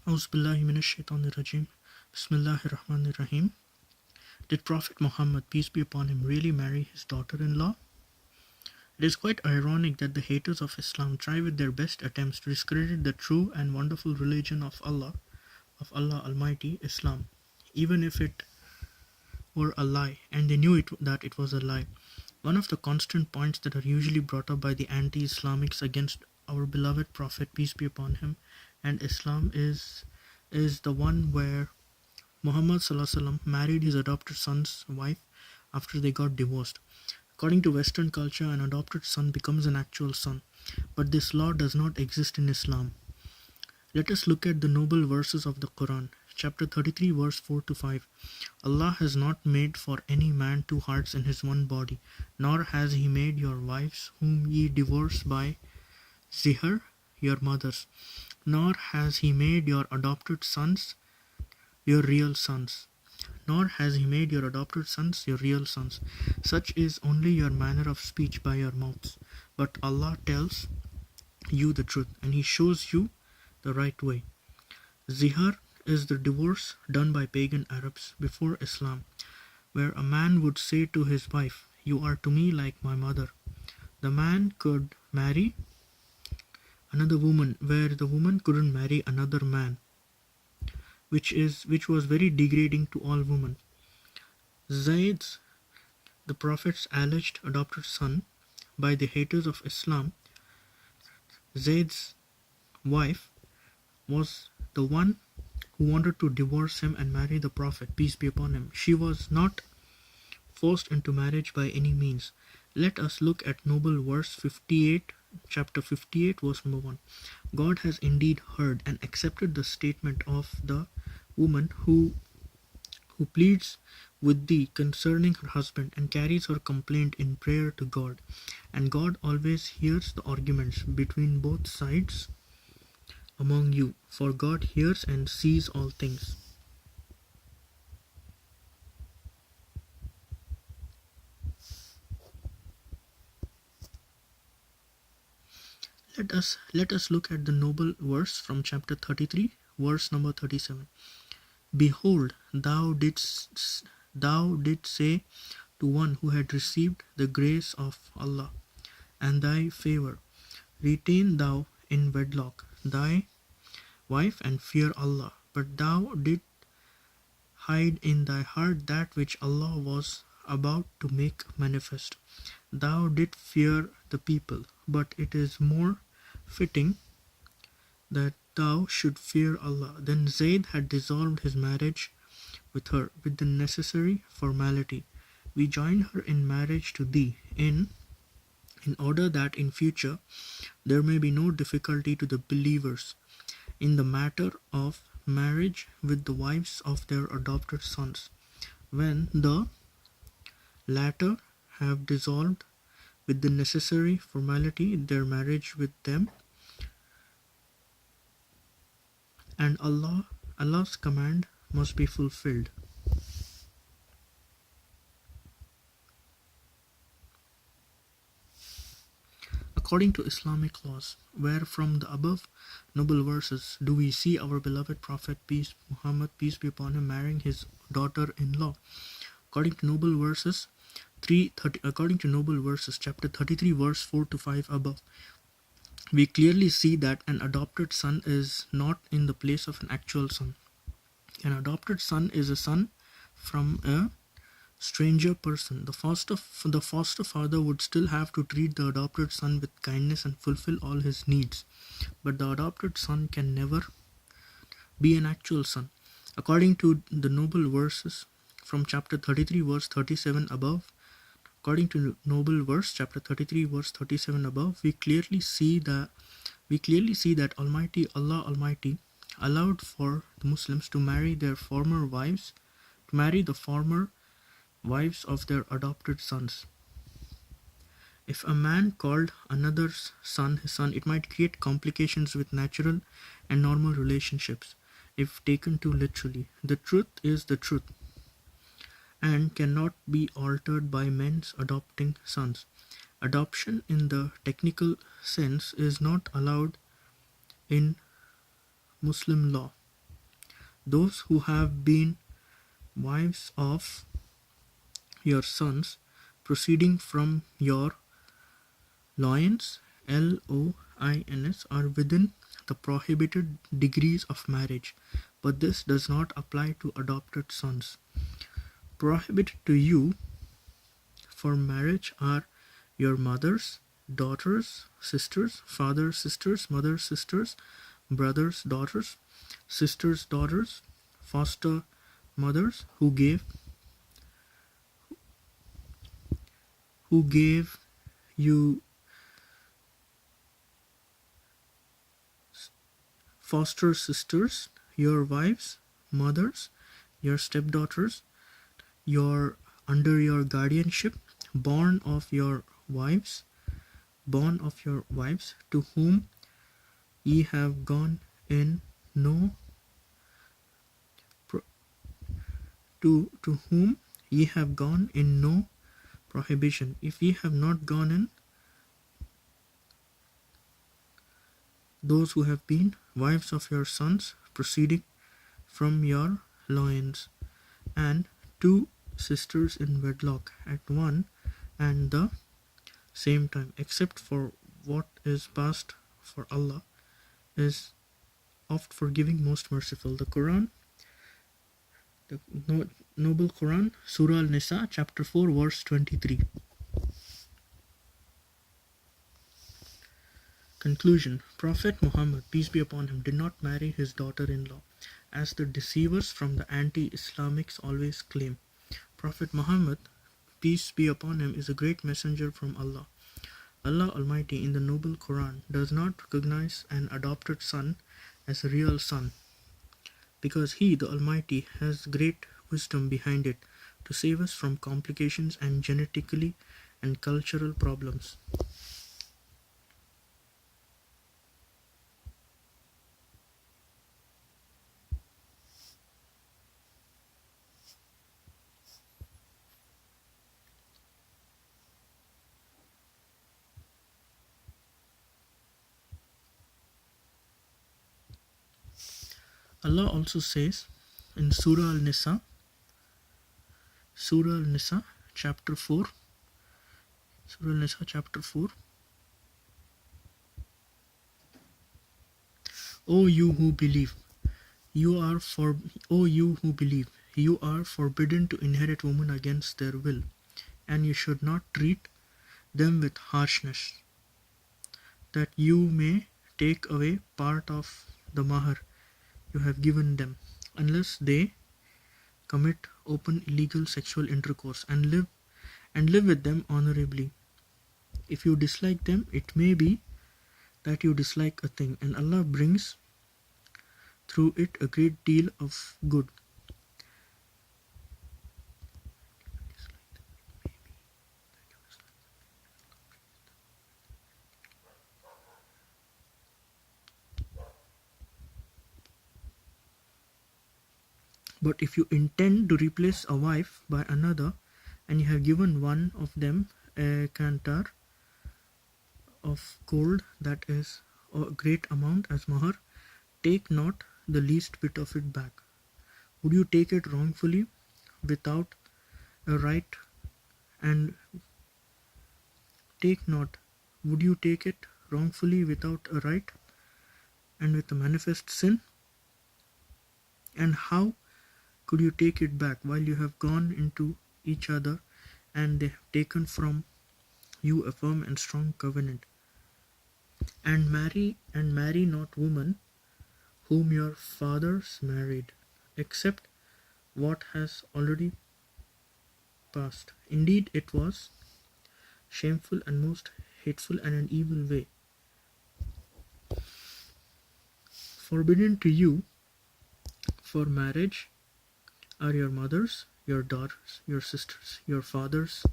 Auzubillahi minash-shaytanir-rajim. Bismillahir-rahmanir-rahim. Did Prophet Muhammad, peace be upon him, really marry his daughter-in-law? It is quite ironic that the haters of Islam try with their best attempts to discredit the true and wonderful religion of Allah Almighty, Islam, even if it were a lie, and they knew that it was a lie. One of the constant points that are usually brought up by the anti-Islamics against our beloved Prophet, peace be upon him, and Islam is the one where Muhammad ﷺ married his adopted son's wife after they got divorced. According to Western culture, an adopted son becomes an actual son, but this law does not exist in Islam. Let us look at the noble verses of the Quran. Chapter 33, verse 4 to 5. Allah has not made for any man two hearts in his one body, nor has he made your wives whom ye divorce by zihr your mothers, nor has he made your adopted sons your real sons. Nor has he made your adopted sons your real sons. Such is only your manner of speech by your mouths. But Allah tells you the truth, and He shows you the right way. Zihar is the divorce done by pagan Arabs before Islam, where a man would say to his wife, "You are to me like my mother." The man could marry another woman, where the woman couldn't marry another man, which was very degrading to all women. Zayd's, the Prophet's alleged adopted son by the haters of Islam, Zayd's wife was the one who wanted to divorce him and marry the Prophet, peace be upon him. She was not forced into marriage by any means. Let us look at noble verse 58, chapter 58, verse number 1. God has indeed heard and accepted the statement of the woman who pleads with thee concerning her husband and carries her complaint in prayer to God. And God always hears the arguments between both sides among you, for God hears and sees all things. Let us look at the noble verse from chapter 33, verse number 37. Behold, thou didst say to one who had received the grace of Allah and thy favor, retain thou in wedlock thy wife and fear Allah. But thou didst hide in thy heart that which Allah was about to make manifest. Thou didst fear the people, but it is more fitting that thou should fear Allah. Then Zayd had dissolved his marriage with her with the necessary formality. We join her in marriage to thee in order that in future there may be no difficulty to the believers in the matter of marriage with the wives of their adopted sons, when the latter have dissolved with the necessary formality their marriage with them, and Allah's command must be fulfilled. According to Islamic laws, where from the above noble verses do we see our beloved Prophet, Muhammad, peace be upon him, marrying his daughter-in-law? According to noble verses, chapter 33, verse 4 to 5 above, we clearly see that an adopted son is not in the place of an actual son. An adopted son is a son from a stranger person. The foster father would still have to treat the adopted son with kindness and fulfill all his needs, but the adopted son can never be an actual son. According to the noble verses from chapter 33, verse 37 above, according to noble verse chapter 33, verse 37 above, we clearly see that Almighty Allah Almighty allowed for the Muslims to marry the former wives of their adopted sons. If a man called another's son his son, it might create complications with natural and normal relationships if taken too literally. The truth is the truth and cannot be altered by men's adopting sons. Adoption in the technical sense is not allowed in Muslim law. those who have been wives of your sons, proceeding from your loins, loins, are within the prohibited degrees of marriage, but this does not apply to adopted sons. Prohibited to you for marriage are your mothers, daughters, sisters, fathers, sisters, mothers, sisters, brothers, daughters, sisters, daughters, foster mothers who gave you foster sisters, your wives, mothers, your stepdaughters, your under your guardianship, born of your wives, to whom ye have gone in no to whom ye have gone in no prohibition. If ye have not gone in, those who have been wives of your sons, proceeding from your loins, and two sisters in wedlock at one and the same time, except for what is past, for Allah is oft forgiving, most merciful. The Quran, the Noble Quran, Surah Al-Nisa, chapter 4, verse 23. Conclusion. Prophet Muhammad, peace be upon him, did not marry his daughter-in-law, as the deceivers from the anti-Islamics always claim. Prophet Muhammad, peace be upon him, is a great messenger from Allah. Allah Almighty in the Noble Quran does not recognize an adopted son as a real son, because He, the Almighty, has great wisdom behind it to save us from complications and genetically and cultural problems. Allah also says in Surah Al-Nisa, chapter 4, O you who believe, you are forbidden to inherit women against their will, and you should not treat them with harshness, that you may take away part of the mahar you have given them, unless they commit open illegal sexual intercourse, and live with them honorably. If you dislike them, it may be that you dislike a thing, and Allah brings through it a great deal of good. But if you intend to replace a wife by another, and you have given one of them a kantar of gold, that is a great amount as mahar, take not the least bit of it back. Would you take it wrongfully without a right, and would you take it wrongfully without a right and with a manifest sin? And how could you take it back while you have gone into each other and they have taken from you a firm and strong covenant? And marry not women whom your fathers married, except what has already passed. Indeed, it was shameful and most hateful and an evil way. Forbidden to you for marriage are your mothers, your daughters, your sisters, your fathers'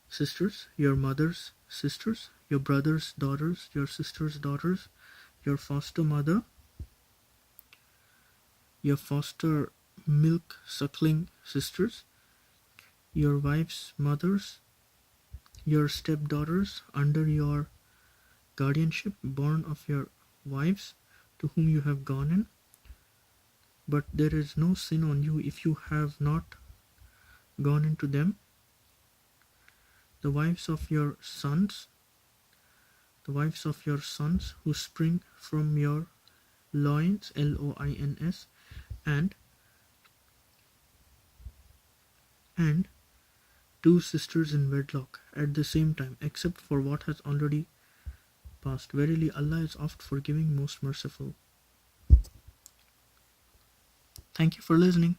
sisters, your mother's sisters, your brother's daughters, your sister's daughters, your foster mother, your foster milk suckling sisters, your wife's mothers, your stepdaughters under your guardianship, born of your wives, to whom you have gone in, but there is no sin on you if you have not gone into them. The wives of your sons, who spring from your loins, loins, and and two sisters in wedlock at the same time, except for what has already passed. Verily, Allah is oft forgiving, most merciful. Thank you for listening.